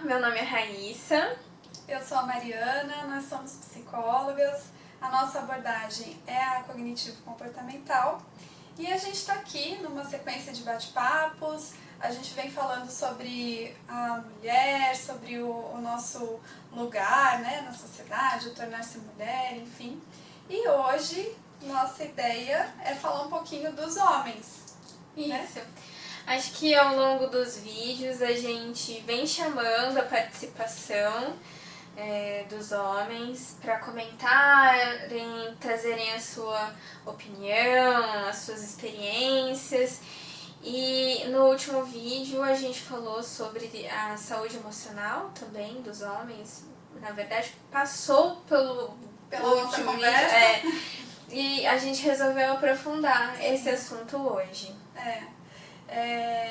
meu nome é Raíssa. Eu sou a Mariana, nós somos psicólogas. A nossa abordagem é a cognitivo-comportamental e a gente está aqui numa sequência de bate-papos. A gente vem falando sobre a mulher, sobre o nosso lugar, né, na sociedade, o tornar-se mulher, enfim. E hoje nossa ideia é falar um pouquinho dos homens. Isso. Né? Acho que ao longo dos vídeos a gente vem chamando a participação dos homens para comentarem, trazerem a sua opinião, as suas experiências. E no último vídeo a gente falou sobre a saúde emocional também dos homens. Na verdade, passou pela nossa conversa. E a gente resolveu aprofundar esse assunto hoje.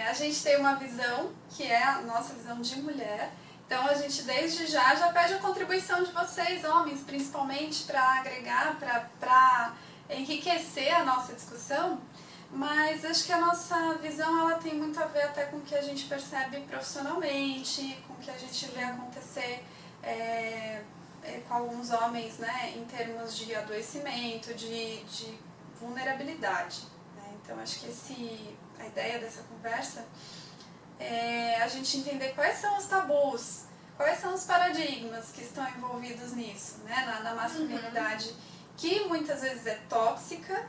A gente tem uma visão que é a nossa visão de mulher. Então a gente desde já pede a contribuição de vocês, homens, principalmente, para agregar, para enriquecer a nossa discussão. Mas acho que a nossa visão ela tem muito a ver até com o que a gente percebe profissionalmente, com o que a gente vê acontecer com alguns homens, né, em termos de adoecimento, de vulnerabilidade. Né? Então acho que a ideia dessa conversa é a gente entender quais são os tabus, quais são os paradigmas que estão envolvidos nisso, né, na masculinidade, que muitas vezes é tóxica.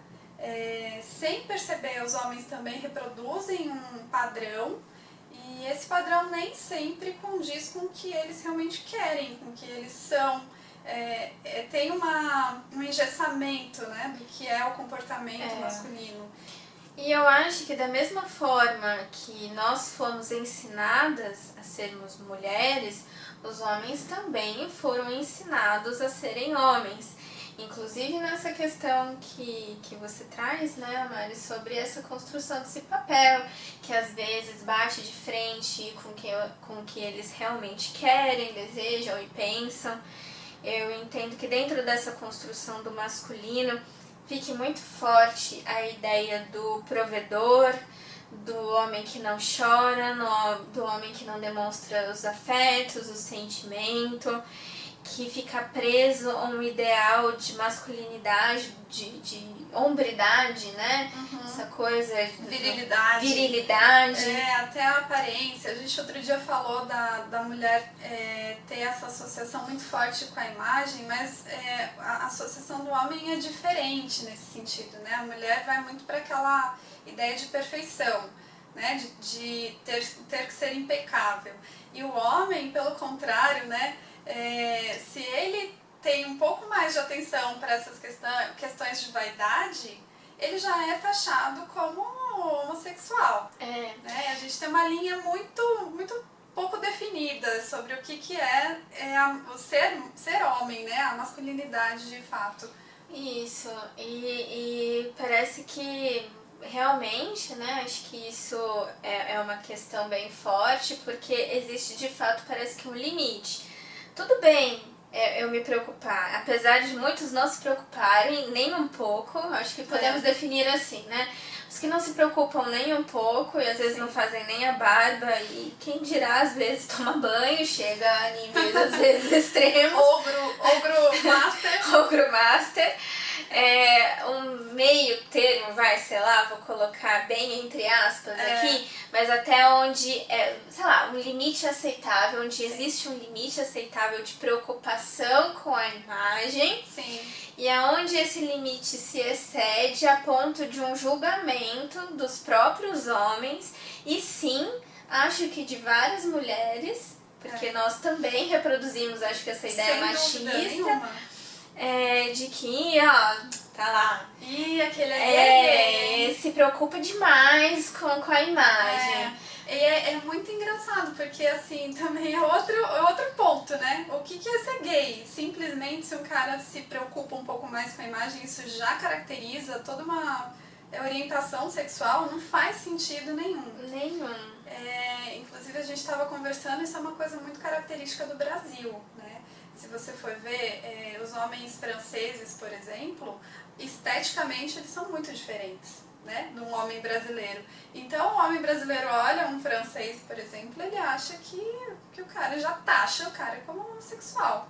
Sem perceber, os homens também reproduzem um padrão e esse padrão nem sempre condiz com o que eles realmente querem, com o que eles são. Tem um engessamento, né, do que é o comportamento masculino. E eu acho que da mesma forma que nós fomos ensinadas a sermos mulheres, os homens também foram ensinados a serem homens. Inclusive nessa questão que você traz, né, Mari, sobre essa construção desse papel, que às vezes bate de frente com o que eles realmente querem, desejam e pensam. Eu entendo que dentro dessa construção do masculino fique muito forte a ideia do provedor, do homem que não chora, do homem que não demonstra os afetos, o sentimento, que fica preso a um ideal de masculinidade, de hombridade, né? Essa coisa de virilidade. Até a aparência. A gente outro dia falou da mulher ter essa associação muito forte com a imagem, mas a associação do homem é diferente nesse sentido, né? A mulher vai muito para aquela ideia de perfeição, né? De ter que ser impecável. E o homem, pelo contrário, né? Se ele tem um pouco mais de atenção para essas questões de vaidade, ele já é taxado como homossexual. Né? A gente tem uma linha muito pouco definida sobre o que é o ser homem, né? A masculinidade de fato. Isso, e parece que realmente, né, acho que isso é uma questão bem forte, porque existe de fato, parece que um limite. Tudo bem eu me preocupar, apesar de muitos não se preocuparem nem um pouco, acho que podemos definir assim, né? Os que não se preocupam nem um pouco e às vezes não fazem nem a barba e quem dirá às vezes toma banho, chega a níveis às vezes extremos. Ogro master. Ogro master. Um meio termo, sei lá, vou colocar bem entre aspas aqui, mas até onde, sei lá, um limite aceitável, onde existe um limite aceitável de preocupação com a imagem. Sim. E aonde esse limite se excede a ponto de um julgamento dos próprios homens, e sim, acho que de várias mulheres, porque nós também reproduzimos, acho que essa ideia machista, de que, tá lá, e aquele se preocupa demais com a imagem. É muito engraçado, porque assim, também é outro ponto, né? O que é ser gay? Simplesmente se um cara se preocupa um pouco mais com a imagem, isso já caracteriza toda uma orientação sexual, não faz sentido nenhum. Inclusive a gente estava conversando, isso é uma coisa muito característica do Brasil, né? Se você for ver, os homens franceses, por exemplo, esteticamente eles são muito diferentes. né, de um homem brasileiro. Então, o homem brasileiro olha um francês, por exemplo, ele acha que o cara já taxa o cara como homossexual.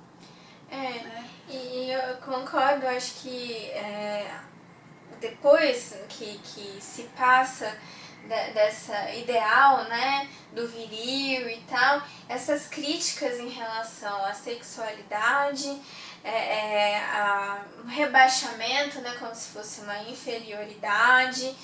Né? E eu concordo, acho que depois que se passa dessa ideal, né, do viril e tal, essas críticas em relação à sexualidade, um rebaixamento, né, como se fosse uma inferioridade,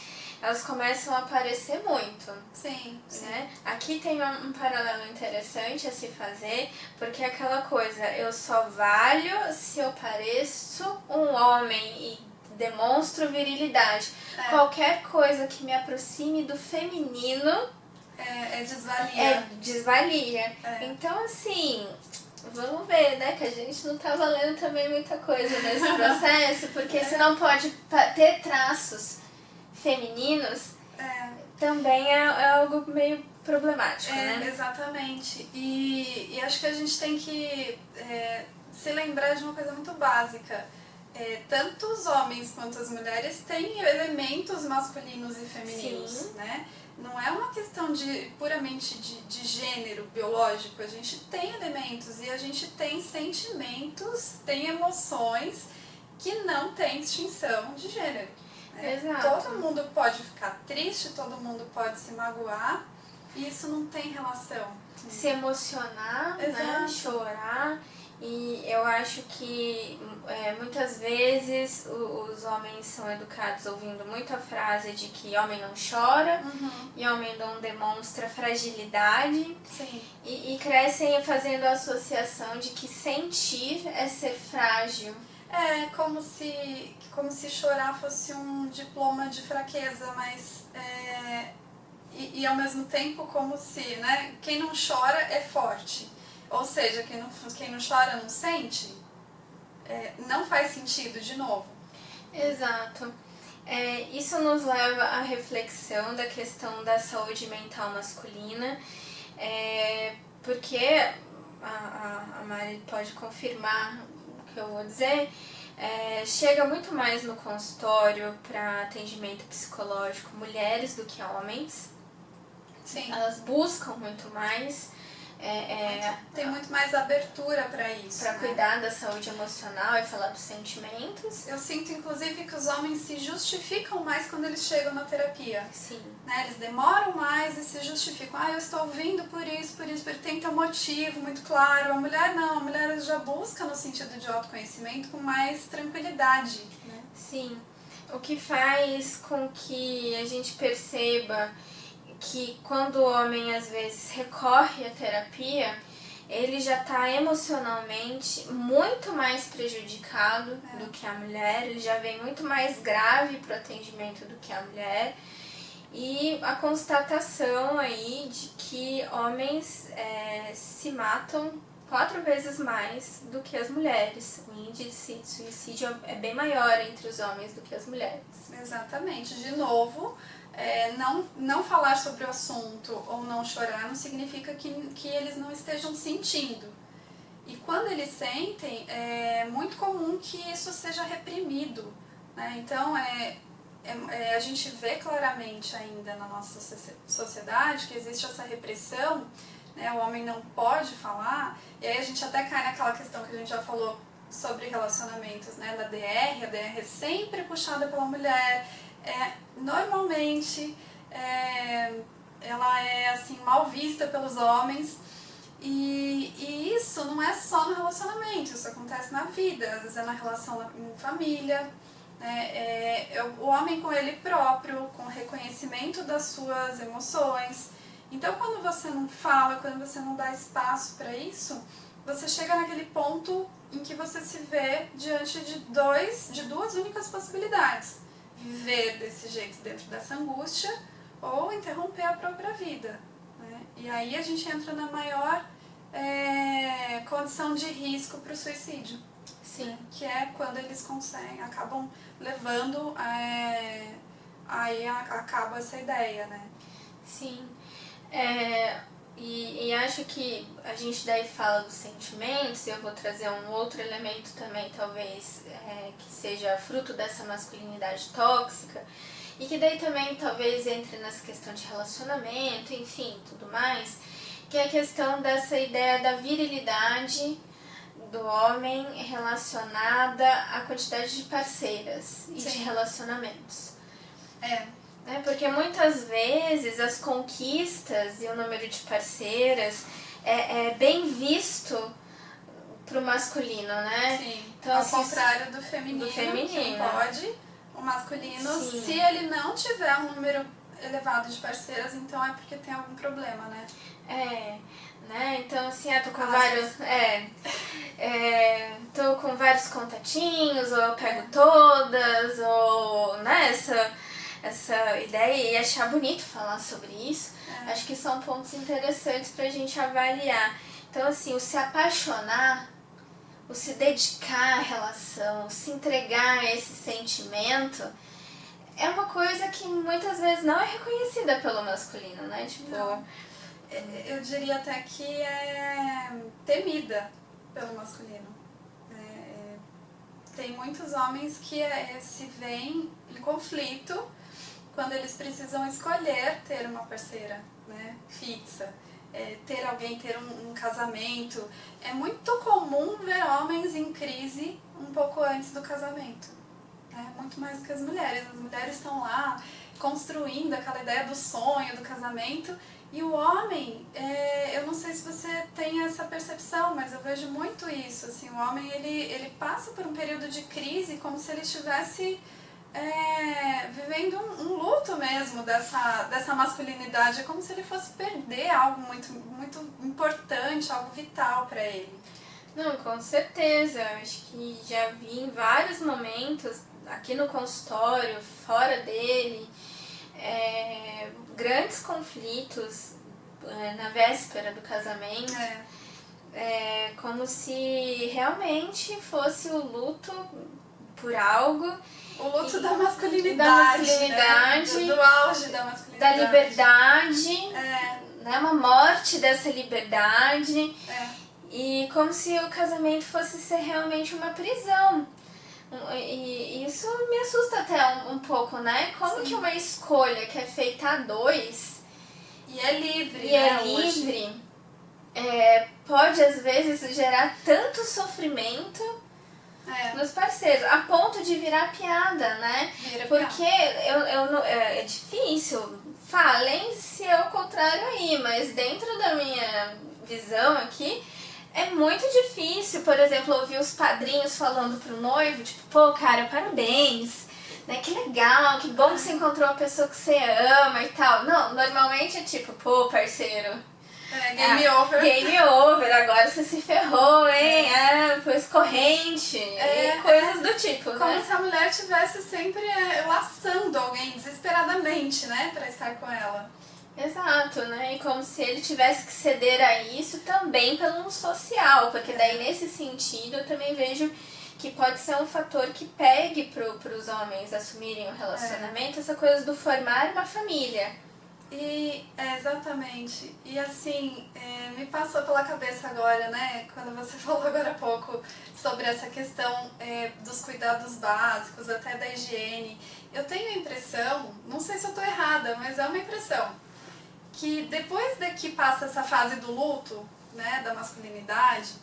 elas começam a aparecer muito. Sim, sim. Né? Aqui tem um paralelo interessante a se fazer, porque é aquela coisa, eu só valho se eu pareço um homem e demonstro virilidade. Qualquer coisa que me aproxime do feminino desvalia. Então, assim, vamos ver, né, que a gente não tá valendo também muita coisa nesse processo, porque se não pode ter traços femininos, também é algo meio problemático, né? Exatamente. E acho que a gente tem que se lembrar de uma coisa muito básica. Tanto os homens quanto as mulheres têm elementos masculinos e femininos, Sim. né? Não é uma questão puramente de gênero biológico, a gente tem elementos e a gente tem sentimentos, tem emoções que não tem distinção de gênero. Exato. Todo mundo pode ficar triste, todo mundo pode se magoar, e isso não tem relação. Se emocionar, né? Chorar. E eu acho que muitas vezes os homens são educados ouvindo muito a frase de que homem não chora, e homem não demonstra fragilidade. Sim. E crescem fazendo a associação de que sentir é ser frágil. Como se chorar fosse um diploma de fraqueza, mas e ao mesmo tempo como se, né, quem não chora é forte. Ou seja, quem não chora não sente, não faz sentido de novo. Exato. Isso nos leva à reflexão da questão da saúde mental masculina, porque a Mari pode confirmar o que eu vou dizer, chega muito mais no consultório para atendimento psicológico mulheres do que homens. Sim. Elas buscam muito mais. Tem muito mais abertura para isso. Para cuidar da saúde emocional e falar dos sentimentos. Eu sinto, inclusive, que os homens se justificam mais quando eles chegam na terapia. Sim. Né? Eles demoram mais e se justificam. Eu estou ouvindo por isso, tem que ter um motivo muito claro. A mulher não, a mulher já busca no sentido de autoconhecimento com mais tranquilidade. Né? Sim. O que faz com que a gente perceba que quando o homem às vezes recorre à terapia, ele já está emocionalmente muito mais prejudicado do que a mulher, ele já vem muito mais grave para o atendimento do que a mulher. E a constatação aí de que homens se matam 4 vezes mais do que as mulheres. O índice de suicídio é bem maior entre os homens do que as mulheres. Exatamente. De novo, não falar sobre o assunto ou não chorar não significa que eles não estejam sentindo. E quando eles sentem, é muito comum que isso seja reprimido. Né? Então, a gente vê claramente ainda na nossa sociedade que existe essa repressão, né? O homem não pode falar, e aí a gente até cai naquela questão que a gente já falou sobre relacionamentos, né? Da DR, a DR é sempre puxada pela mulher. Normalmente ela é assim mal vista pelos homens e isso não é só no relacionamento, isso acontece na vida, às vezes é na relação em família, o homem com ele próprio, com o reconhecimento das suas emoções. Então quando você não fala, quando você não dá espaço para isso, você chega naquele ponto em que você se vê diante de duas únicas possibilidades: viver desse jeito dentro dessa angústia ou interromper a própria vida. Né? E aí a gente entra na maior condição de risco para o suicídio. Sim. Né? Que é quando eles acabam levando, aí acaba essa ideia, né? Sim. E acho que a gente daí fala dos sentimentos, e eu vou trazer um outro elemento também, talvez, que seja fruto dessa masculinidade tóxica, E que daí também talvez entre nessa questão de relacionamento, enfim, tudo mais, que é a questão dessa ideia da virilidade do homem relacionada à quantidade de parceiras e de relacionamentos. Porque muitas vezes as conquistas e o número de parceiras é bem visto pro masculino, né? Sim, então, ao contrário do feminino, que não pode, o masculino, se ele não tiver um número elevado de parceiras, então é porque tem algum problema, né? Né? Então, assim, tô com vários... tô com vários contatinhos, ou eu pego todas, ou, né, essa ideia, e achar bonito falar sobre isso. Acho que são pontos interessantes pra gente avaliar. Então, assim, o se apaixonar, o se dedicar à relação, o se entregar a esse sentimento, é uma coisa que muitas vezes não é reconhecida pelo masculino, né? Tipo... Não. Eu diria até que é temida pelo masculino. Tem muitos homens que se veem em conflito quando eles precisam escolher ter uma parceira, né, fixa, ter um casamento. É muito comum ver homens em crise um pouco antes do casamento, né, muito mais do que as mulheres. As mulheres estão lá construindo aquela ideia do sonho, do casamento, e o homem, eu não sei se você tem essa percepção, mas eu vejo muito isso, assim, o homem ele passa por um período de crise como se ele estivesse vivendo um luto mesmo dessa masculinidade, é como se ele fosse perder algo muito, muito importante, algo vital para ele. Não, com certeza, eu acho que já vi em vários momentos, aqui no consultório, fora dele, grandes conflitos na véspera do casamento, como se realmente fosse o luto por algo. O luto da masculinidade, né? Do auge da masculinidade. Da liberdade, né? Uma morte dessa liberdade. E como se o casamento fosse ser realmente uma prisão. E isso me assusta até um pouco, né? Como que uma escolha que é feita a dois e é livre, pode às vezes gerar tanto sofrimento nos parceiros, a ponto de virar piada, né? Porque é difícil, falem se é o contrário aí, mas dentro da minha visão aqui, é muito difícil, por exemplo, ouvir os padrinhos falando pro noivo, tipo, pô, cara, parabéns, né, que legal, que bom que você encontrou uma pessoa que você ama e tal. Não, normalmente é tipo, pô, parceiro, game over. Game over, agora você se ferrou, hein? Foi escorrente, e coisas do tipo, como né? se a mulher estivesse sempre laçando alguém desesperadamente, né, pra estar com ela. Exato, né? E como se ele tivesse que ceder a isso também pelo social, porque daí nesse sentido eu também vejo que pode ser um fator que pegue pros homens assumirem o relacionamento, essa coisa do formar uma família. E exatamente. E assim, me passou pela cabeça agora, né, quando você falou agora há pouco sobre essa questão dos cuidados básicos, até da higiene. Eu tenho a impressão, não sei se eu estou errada, mas é uma impressão, que depois que passa essa fase do luto, né, da masculinidade,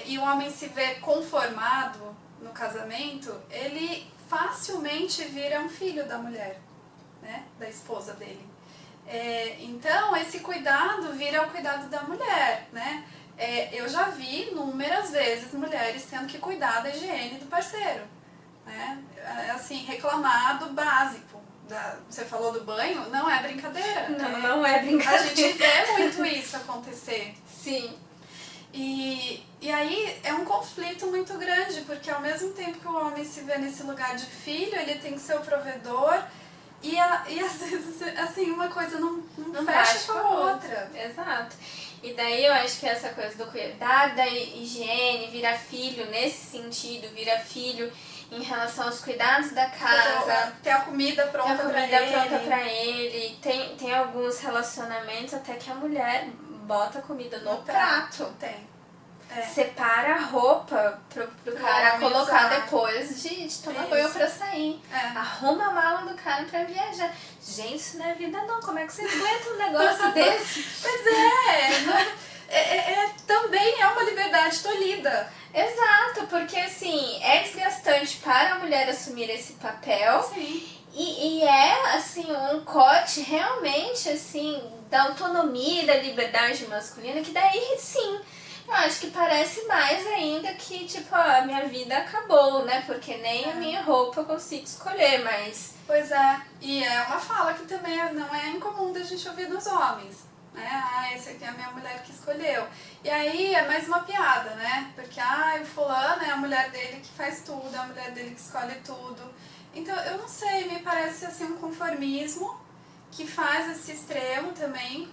e o homem se vê conformado no casamento, ele facilmente vira um filho da mulher, né, da esposa dele. Então, esse cuidado vira o cuidado da mulher, né? Eu já vi inúmeras vezes mulheres tendo que cuidar da higiene do parceiro, né? Assim, reclamar do básico. Você falou do banho? Não é brincadeira. Não é brincadeira. A gente vê muito isso acontecer. Sim. E aí é um conflito muito grande, porque ao mesmo tempo que o homem se vê nesse lugar de filho, ele tem que ser o provedor, e às vezes, assim, uma coisa não fecha com a outra. Exato. E daí eu acho que essa coisa do cuidar da higiene, virar filho nesse sentido, virar filho em relação aos cuidados da casa. Ter a comida pronta pra ele. Tem alguns relacionamentos até que a mulher bota a comida no prato. Tem. separa a roupa pro cara homem colocar usar. depois de tomar Isso. banho pra sair. É. Arruma a mala do cara pra viajar. Gente, isso não é vida não. Como é que você aguenta um negócio desse? Pois também é uma liberdade tolhida. Exato, porque assim, é desgastante para a mulher assumir esse papel. Sim. E é, assim, um corte realmente, assim, da autonomia e da liberdade masculina, que daí, sim, eu acho que parece mais ainda que, tipo, a minha vida acabou, né? Porque nem a minha roupa eu consigo escolher, mas... Pois é, e é uma fala que também não é incomum da gente ouvir dos homens, né? Ah, esse aqui é a minha mulher que escolheu. E aí é mais uma piada, né? Porque, o fulano é a mulher dele que faz tudo, é a mulher dele que escolhe tudo. Então, eu não sei, me parece assim um conformismo que faz esse extremo também,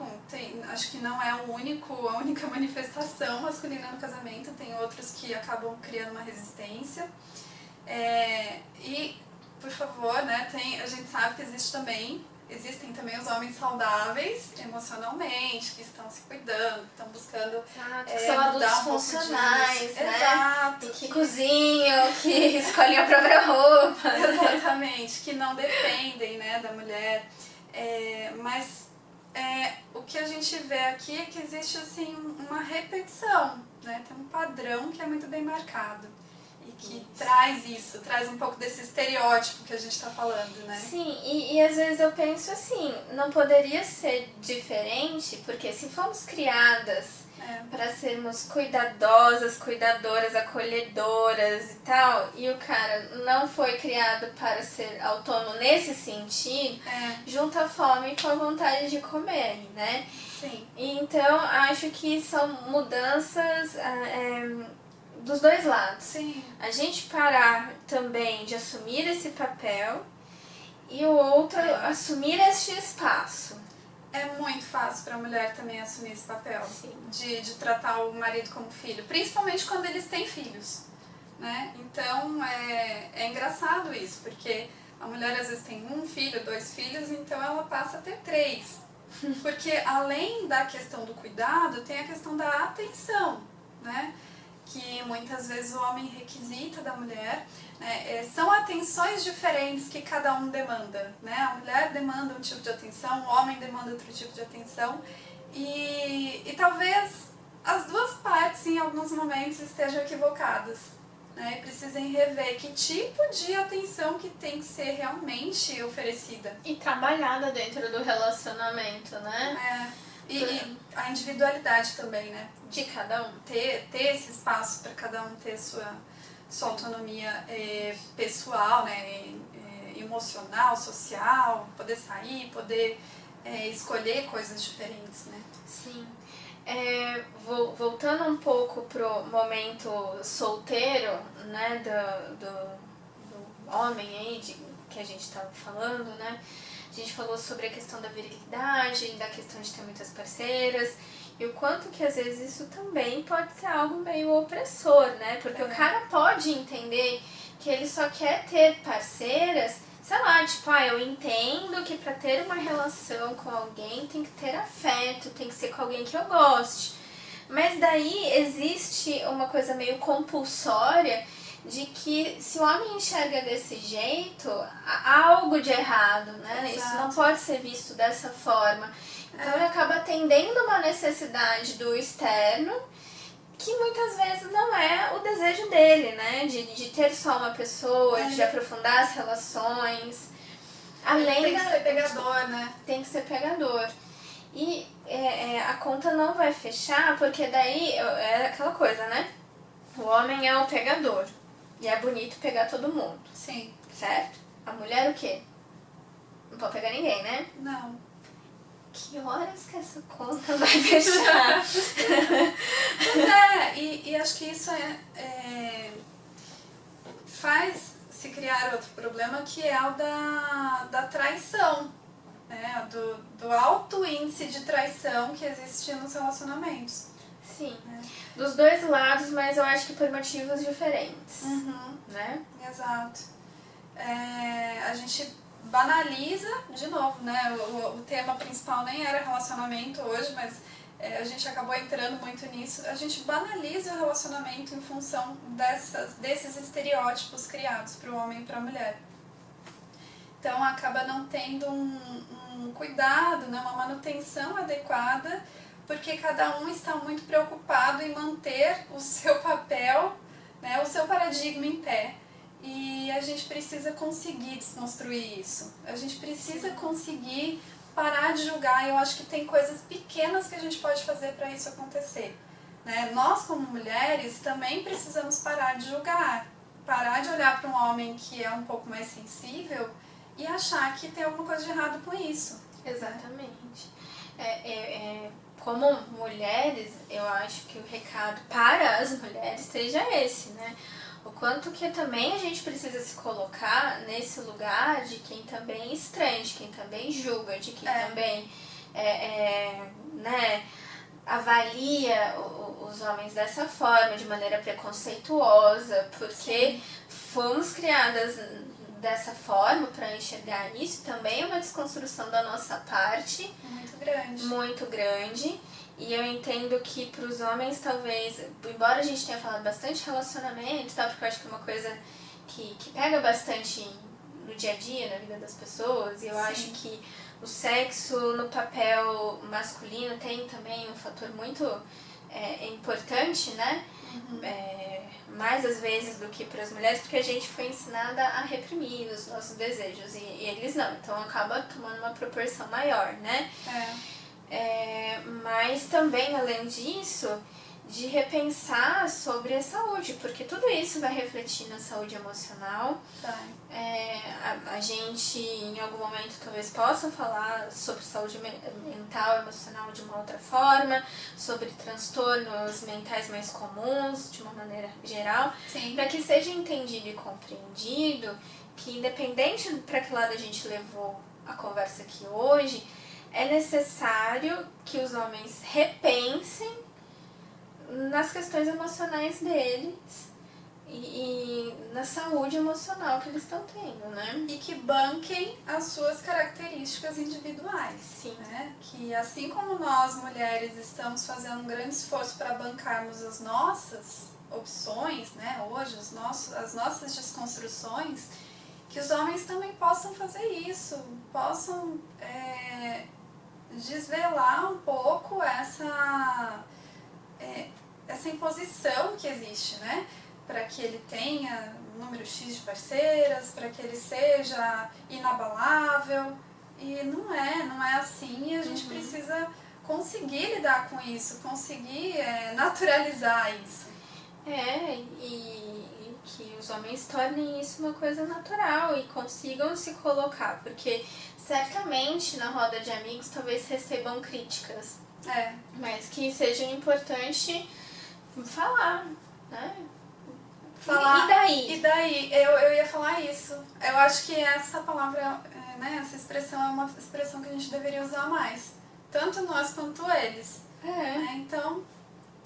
acho que não é a única manifestação masculina no casamento, tem outros que acabam criando uma resistência. E, por favor, né, a gente sabe que existem também os homens saudáveis emocionalmente, que estão se cuidando, que estão buscando que são adultos mudar um pouco funcionais, disso. né? Exato. Que cozinham, que escolhem a própria roupa. Exatamente, que não dependem, né, da mulher. Mas o que a gente vê aqui é que existe assim, uma repetição, né? Tem um padrão que é muito bem marcado. E que traz um pouco desse estereótipo que a gente está falando, né? Sim, e às vezes eu penso assim, não poderia ser diferente, porque se fomos criadas para sermos cuidadosas, cuidadoras, acolhedoras e tal, e o cara não foi criado para ser autônomo nesse sentido, junta a fome com a vontade de comer, né? Sim. Então, acho que são mudanças dos dois lados. Sim. A gente parar também de assumir esse papel e o outro assumir este espaço. É muito fácil para a mulher também assumir esse papel. Sim. De tratar o marido como filho, principalmente quando eles têm filhos, né? Então é engraçado isso, porque a mulher às vezes tem 1 filho, 2 filhos, então ela passa a ter 3. Porque além da questão do cuidado, tem a questão da atenção, né? Que muitas vezes o homem requisita da mulher, né? São atenções diferentes que cada um demanda, né? A mulher demanda um tipo de atenção, o homem demanda outro tipo de atenção, e talvez as duas partes em alguns momentos estejam equivocadas, né? E precisem rever que tipo de atenção que tem que ser realmente oferecida. E trabalhada dentro do relacionamento, né? E a individualidade também, né? De cada um. Ter esse espaço para cada um ter sua autonomia pessoal, né? Emocional, social, poder sair, poder escolher coisas diferentes, né? Sim. Voltando um pouco pro momento solteiro, né, do homem aí, que a gente estava falando, né? A gente falou sobre a questão da virilidade, da questão de ter muitas parceiras, e o quanto que às vezes isso também pode ser algo meio opressor, né? Porque o cara pode entender que ele só quer ter parceiras, sei lá, tipo, eu entendo que pra ter uma relação com alguém tem que ter afeto, tem que ser com alguém que eu goste. Mas daí existe uma coisa meio compulsória de que se o homem enxerga desse jeito, há algo de errado, né? Exato. Isso não pode ser visto dessa forma. Então ele acaba atendendo uma necessidade do externo que muitas vezes não é o desejo dele, né? De ter só uma pessoa, de aprofundar as relações. Além tem que ser pegador, né? Tem que ser pegador. E a conta não vai fechar, porque daí é aquela coisa, né? O homem é o pegador. E é bonito pegar todo mundo. Sim. Certo? A mulher o quê? Não pode pegar ninguém, né? Não. Que horas que essa conta vai fechar? Pois e acho que isso faz se criar outro problema, que é o da traição, né? Do alto índice de traição que existe nos relacionamentos. Sim, dos dois lados, mas eu acho que por motivos diferentes, né? Exato. A gente banaliza, de novo, né? O tema principal nem era relacionamento hoje, mas a gente acabou entrando muito nisso, a gente banaliza o relacionamento em função desses estereótipos criados para o homem e para a mulher. Então acaba não tendo um cuidado, né, uma manutenção adequada, porque cada um está muito preocupado em manter o seu papel, né, o seu paradigma em pé. E a gente precisa conseguir desconstruir isso. A gente precisa conseguir parar de julgar. Eu acho que tem coisas pequenas que a gente pode fazer para isso acontecer. Né? Nós, como mulheres, também precisamos parar de julgar. Parar de olhar para um homem que é um pouco mais sensível e achar que tem alguma coisa de errado com isso. Exatamente. Como mulheres, eu acho que o recado para as mulheres seja esse, né? O quanto que também a gente precisa se colocar nesse lugar de quem também estranha, de quem também julga, de quem também né, avalia os homens dessa forma, de maneira preconceituosa, porque fomos criadas dessa forma para enxergar isso. Também é uma desconstrução da nossa parte. Muito grande. Muito grande. E eu entendo que para os homens, talvez, embora a gente tenha falado bastante de relacionamento, tá? Porque eu acho que é uma coisa que pega bastante no dia a dia, na vida das pessoas, e eu acho que o sexo no papel masculino tem também um fator muito importante, né? Mais às vezes do que para as mulheres, porque a gente foi ensinada a reprimir os nossos desejos, e eles não, então acaba tomando uma proporção maior, né? Mas também, além disso, de repensar sobre a saúde, porque tudo isso vai refletir na saúde emocional. A gente, em algum momento, talvez possa falar sobre saúde mental, emocional de uma outra forma, sobre transtornos mentais mais comuns, de uma maneira geral, para que seja entendido e compreendido que, independente para que lado a gente levou a conversa aqui hoje, é necessário que os homens repensem nas questões emocionais deles e na saúde emocional que eles estão tendo, né? E que banquem as suas características individuais. Né? Que assim como nós, mulheres, estamos fazendo um grande esforço para bancarmos as nossas opções, né? Hoje, as nossas desconstruções, que os homens também possam fazer isso, possam desvelar um pouco essa imposição que existe, né? Para que ele tenha um número X de parceiras, para que ele seja inabalável. E não é assim, e a gente precisa conseguir lidar com isso, conseguir naturalizar isso. E que os homens tornem isso uma coisa natural e consigam se colocar, porque certamente na roda de amigos talvez recebam críticas, mas que seja importante falar, né? Falar, e daí? E daí? Eu ia falar isso. Eu acho que essa palavra, né, essa expressão é uma expressão que a gente deveria usar mais. Tanto nós quanto eles. Então,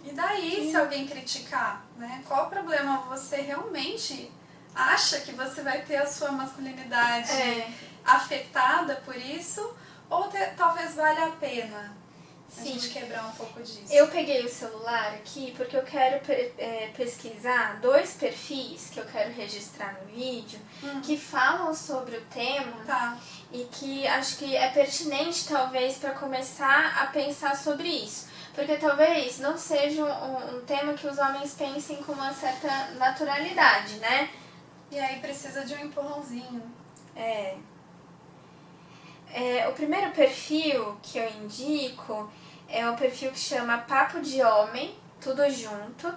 e daí se alguém criticar? Né? Qual o problema? Você realmente acha que você vai ter a sua masculinidade afetada por isso? Ou talvez valha a pena a gente quebrar um pouco disso? Eu peguei o celular aqui porque eu quero pesquisar 2 perfis que eu quero registrar no vídeo que falam sobre o tema e que acho que é pertinente talvez para começar a pensar sobre isso. Porque talvez não seja um tema que os homens pensem com uma certa naturalidade, né? E aí precisa de um empurrãozinho. O primeiro perfil que eu indico é um perfil que chama Papo de Homem, tudo junto.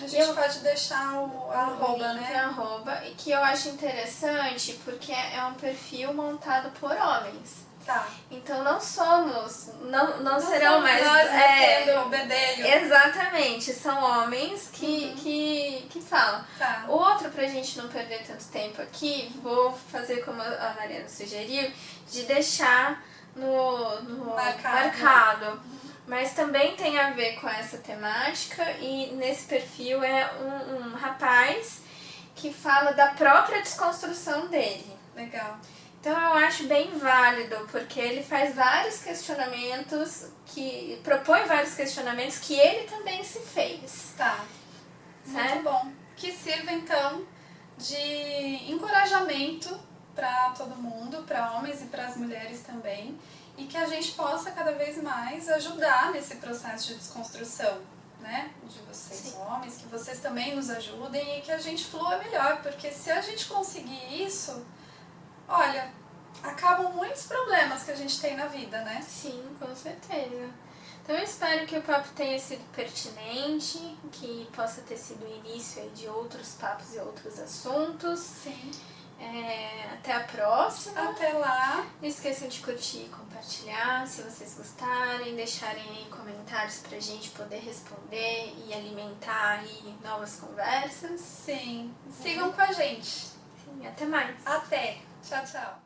A gente pode deixar o arroba, né? Arroba, e que eu acho interessante porque é um perfil montado por homens. Então não somos, não serão mais nós o bedelho. Exatamente, são homens que falam. O outro, pra gente não perder tanto tempo aqui, vou fazer como a Mariana sugeriu, de deixar no marcado. Mas também tem a ver com essa temática, e nesse perfil é um rapaz que fala da própria desconstrução dele. Legal. Então eu acho bem válido, porque ele faz vários questionamentos, propõe vários questionamentos que ele também se fez. Tá, muito bom. Que sirva então de encorajamento para todo mundo, para homens e para as mulheres também, e que a gente possa cada vez mais ajudar nesse processo de desconstrução, né? De vocês, sim, homens, que vocês também nos ajudem e que a gente flua melhor, porque se a gente conseguir isso, olha, acabam muitos problemas que a gente tem na vida, né? Sim, com certeza. Então eu espero que o papo tenha sido pertinente, que possa ter sido o início aí de outros papos e outros assuntos. Sim. Até a próxima. Até lá. Não esqueçam de curtir e compartilhar, se vocês gostarem, deixarem aí comentários pra gente poder responder e alimentar aí novas conversas. Sim. Sigam com a gente. Sim, até mais. Até. Tchau, tchau.